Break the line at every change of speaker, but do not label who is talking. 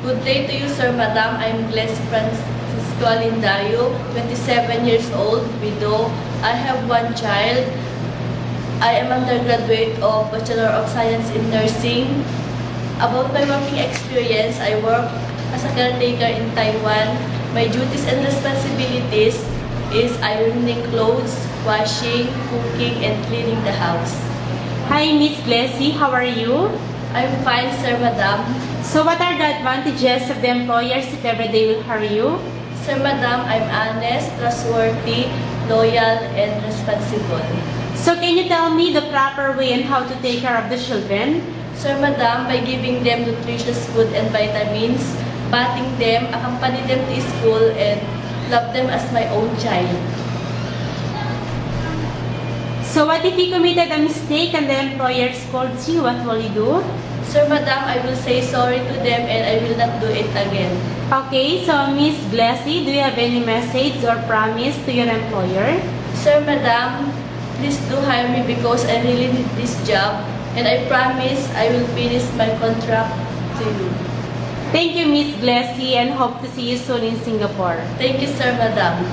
Good day to you, Sir, Madam. I'm Glecy Francisco Alindayo, 27 years old, widow. I have one child. I am undergraduate of Bachelor of Science in Nursing. About my working experience, I work as a caretaker in Taiwan. My duties and responsibilities is ironing clothes, washing, cooking, and cleaning the house.
Hi, Miss Glecy. How are you?
I'm fine, Sir, Madam.
So what are the advantages of the employers if ever they will hire you?
Sir, Madam, I'm honest, trustworthy, loyal, and responsible.
So can you tell me the proper way and how to take care of the children?
Sir, Madam, by giving them nutritious food and vitamins, bathing them, accompany them to school, and love them as my own child.
So what if you committed a mistake and the employer scolds you? What will you do?
Sir, Madam, I will say sorry to them and I will not do it again.
Okay, so Miss Glecy, do you have any message or promise to your employer?
Sir, Madam, please do hire me because I really need this job and I promise I will finish my contract to you.
Thank you, Miss Glecy, and hope to see you soon in Singapore.
Thank you, Sir, Madam.